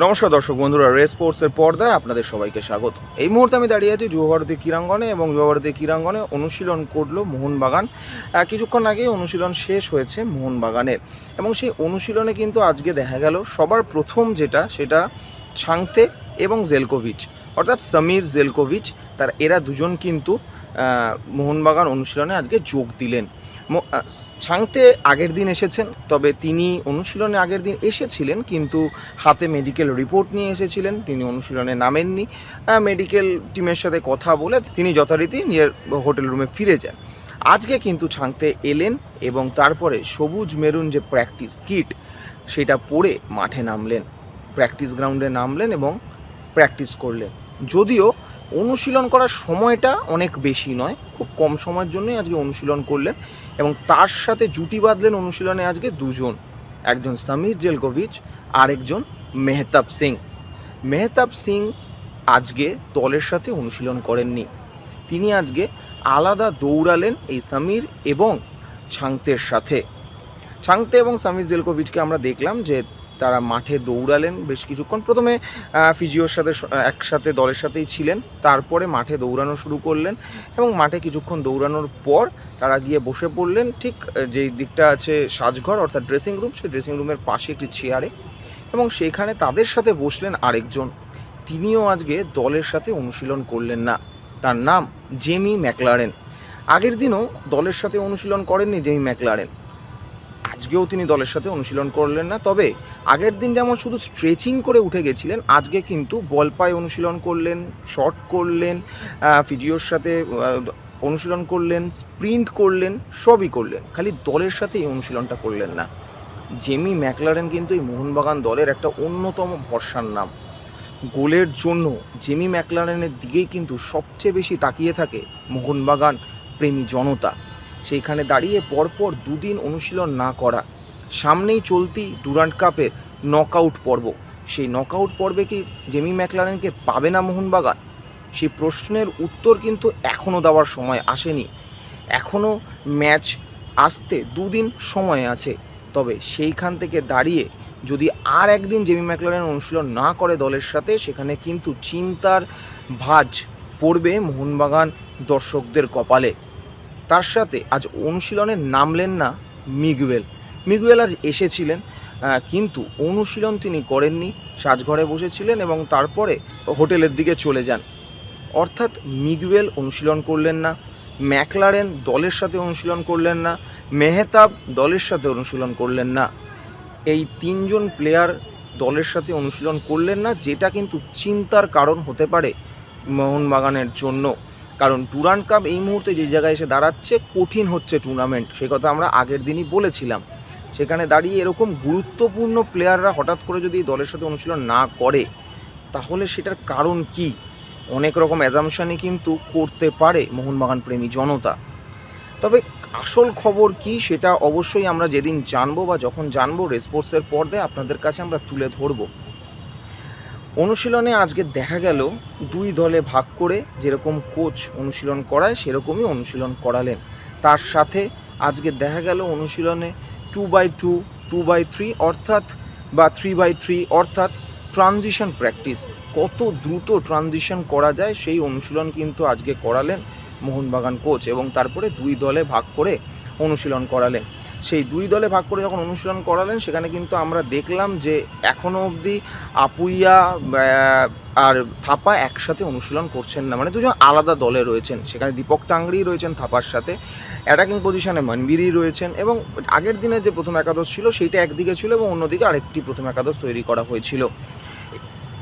নমস্কার দর্শক বন্ধুরা, রেস স্পোর্টসের পর্দায় আপনাদের সবাইকে স্বাগত। এই মুহূর্তে আমি দাঁড়িয়ে আছি যুবভারতী ক্রীড়াঙ্গনে এবং যুবভারতী ক্রীড়াঙ্গনে অনুশীলন করলো মোহনবাগান। কিছুক্ষণ আগেই অনুশীলন শেষ হয়েছে মোহনবাগানের এবং সেই অনুশীলনে কিন্তু আজকে দেখা গেল সবার প্রথম সেটা ছাংতে এবং জেলকোভিচ, অর্থাৎ সমীর জেলকোভিচ, এরা দুজন কিন্তু মোহনবাগান অনুশীলনে আজকে যোগ দিলেন। ছাংতে আগের দিন এসেছেন, তবে তিনি অনুশীলনে আগের দিন এসেছিলেন কিন্তু হাতে মেডিকেল রিপোর্ট নিয়ে এসেছিলেন, তিনি অনুশীলনে নামেননি। মেডিকেল টিমের সাথে কথা বলে তিনি যথারীতি নিজের হোটেল রুমে ফিরে যান। আজকে কিন্তু ছাংতে এলেন এবং তারপরে সবুজ মেরুন যে প্র্যাকটিস কিট সেটা পরে মাঠে নামলেন, প্র্যাকটিস গ্রাউন্ডে নামলেন এবং প্র্যাকটিস করলেন। যদিও অনুশীলন করার সময়টা অনেক বেশি নয়, খুব কম সময়ের জন্যই আজকে অনুশীলন করলেন এবং তার সাথে জুটি বাঁধলেন অনুশীলনে আজকে দুজন, একজন সমীর জেলকোভিচ আর একজন মেহতাব সিং। মেহতাব সিং আজকে দলের সাথে অনুশীলন করেননি, তিনি আজকে আলাদা দৌড়ালেন এই সমীর এবং ছাংতের সাথে। ছাংতে এবং সমীর জেলকোভিচকে আমরা দেখলাম যে তারা মাঠে দৌড়ালেন বেশ কিছুক্ষণ। প্রথমে ফিজিওর সাথে একসাথে দলের সাথেই ছিলেন, তারপরে মাঠে দৌড়ানো শুরু করলেন এবং মাঠে কিছুক্ষণ দৌড়ানোর পর তারা গিয়ে বসে পড়লেন ঠিক যেই দিকটা আছে সাজঘর অর্থাৎ ড্রেসিং রুম, সেই ড্রেসিং রুমের পাশে একটি চেয়ারে এবং সেখানে তাদের সাথে বসলেন আরেকজন, তিনিও আজকে দলের সাথে অনুশীলন করলেন না, তার নাম জেমি ম্যাকলারেন। আগের দিনও দলের সাথে অনুশীলন করেননি জেমি ম্যাকলারেন, আজকেও তিনি দলের সাথে অনুশীলন করলেন না। তবে আগের দিন যেমন শুধু স্ট্রেচিং করে উঠে গেছিলেন, আজকে কিন্তু বল পায়ে অনুশীলন করলেন, শট করলেন, ফিজিওর সাথে অনুশীলন করলেন, স্প্রিন্ট করলেন, সবই করলেন, খালি দলের সাথে এই অনুশীলনটা করলেন না। জেমি ম্যাকলারেন কিন্তু এই মোহনবাগান দলের একটা অন্যতম ভরসার নাম। গোলের জন্য জেমি ম্যাকলারেনের দিকেই কিন্তু সবচেয়ে বেশি তাকিয়ে থাকে মোহনবাগান প্রেমী জনতা। সেইখানে দাঁড়িয়ে পরপর দুদিন অনুশীলন না করা, সামনেই চলতি ডুরান্ট কাপের নকআউট পর্ব, সেই নকআউট পর্বে কি জেমি ম্যাকলারেনকে পাবে না মোহনবাগান? সেই প্রশ্নের উত্তর কিন্তু এখনও দেওয়ার সময় আসেনি, এখনও ম্যাচ আসতে দুদিন সময় আছে। তবে সেইখান থেকে দাঁড়িয়ে যদি আর একদিন জেমি ম্যাকলারেন অনুশীলন না করে দলের সাথে, সেখানে কিন্তু চিন্তার ভাঁজ পড়বে মোহনবাগান দর্শকদের কপালে। তার সাথে আজ অনুশীলনে নামলেন না মিগুয়েল আজ এসেছিলেন কিন্তু অনুশীলন তিনি করেননি, সাজঘরে বসেছিলেন এবং তারপরে হোটেলের দিকে চলে যান। অর্থাৎ মিগুয়েল অনুশীলন করলেন না, ম্যাকলারেন দলের সাথে অনুশীলন করলেন না, মেহতাব দলের সাথে অনুশীলন করলেন না। এই তিনজন প্লেয়ার দলের সাথে অনুশীলন করলেন না, যেটা কিন্তু চিন্তার কারণ হতে পারে মোহনবাগানের জন্য। কারণ ডুরান্ট কাপ এই মুহূর্তে যে জায়গায় এসে দাঁড়াচ্ছে, কঠিন হচ্ছে টুর্নামেন্ট, সে কথা আমরা আগের দিনই বলেছিলাম। সেখানে দাঁড়িয়ে এরকম গুরুত্বপূর্ণ প্লেয়াররা হঠাৎ করে যদি দলের সাথে অনুশীলন না করে, তাহলে সেটার কারণ কি? অনেক রকম অ্যাজাম্পশনই কিন্তু করতে পারে মোহনবাগান প্রেমী জনতা। তবে আসল খবর কি সেটা অবশ্যই আমরা যেদিন জানবো বা যখন জানবো রেস স্পোর্টসের পর্দায় আপনাদের কাছে আমরা তুলে ধরব। অনুশীলনে আজকে দেখা গেল দুই দলে ভাগ করে যেরকম কোচ অনুশীলন করায় সেরকমই অনুশীলন করালেন। তার সাথে আজকে দেখা গেল অনুশীলনে 2x2, 2x3 অর্থাৎ বা 3x3 অর্থাৎ ট্রানজিশন প্র্যাকটিস, কত দ্রুত ট্রানজিশন করা যায় সেই অনুশীলন কিন্তু আজকে করালেন মোহনবাগান কোচ এবং তারপরে দুই দলে ভাগ করে অনুশীলন করালেন। সেই দুই দলে ভাগ করে যখন অনুশীলন করালেন, সেখানে কিন্তু আমরা দেখলাম যে এখনও অবধি আপুইয়া আর থাপা একসাথে অনুশীলন করছেন না, মানে দুজন আলাদা দলে রয়েছেন। সেখানে দীপক টাংরি রয়েছেন থাপার সাথে, অ্যাটাকিং পজিশনে মনবিরি রয়েছেন এবং আগের দিনে যে প্রথম একাদশ ছিল সেইটা একদিকে ছিল এবং অন্যদিকে আরেকটি প্রথম একাদশ তৈরি করা হয়েছিল।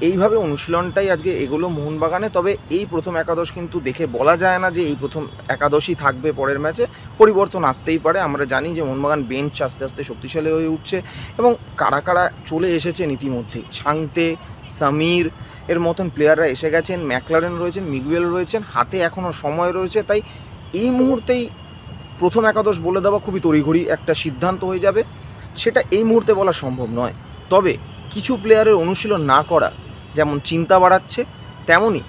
এইভাবে অনুশীলনটাই আজকে এগুলো মোহনবাগানে। তবে এই প্রথম একাদশ কিন্তু দেখে বলা যায় না যে এই প্রথম একাদশই থাকবে পরের ম্যাচে, পরিবর্তন আসতেই পারে। আমরা জানি যে মোহনবাগান বেঞ্চ আস্তে আস্তে শক্তিশালী হয়ে উঠছে এবং কারা কারা চলে এসেছেন ইতিমধ্যেই, ছাংতে, সমীর এর মতন প্লেয়াররা এসে গেছেন, ম্যাকলারেন রয়েছেন, মিগুয়েল রয়েছেন, হাতে এখনও সময় রয়েছে। তাই এই মুহূর্তেই প্রথম একাদশ বলে দেওয়া খুবই তড়িঘড়ি একটা সিদ্ধান্ত হয়ে যাবে, সেটা এই মুহূর্তে বলা সম্ভব নয়। তবে কিছু প্লেয়ারের অনুশীলন না করা যেমন চিন্তা বাড়াচ্ছে, তেমনই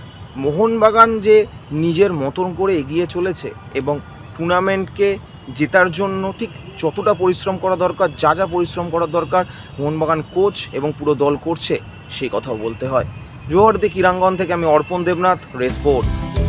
মোহনবাগান যে নিজের মতন করে এগিয়ে চলেছে এবং টুর্নামেন্টকে জেতার জন্য ঠিক যতটা পরিশ্রম করা দরকার, যা যা পরিশ্রম করা দরকার মোহনবাগান কোচ এবং পুরো দল করছে, সেই কথাও বলতে হয়। জোহরদি ক্রীড়াঙ্গন থেকে আমি অর্পণ দেবনাথ, রেস স্পোর্টস।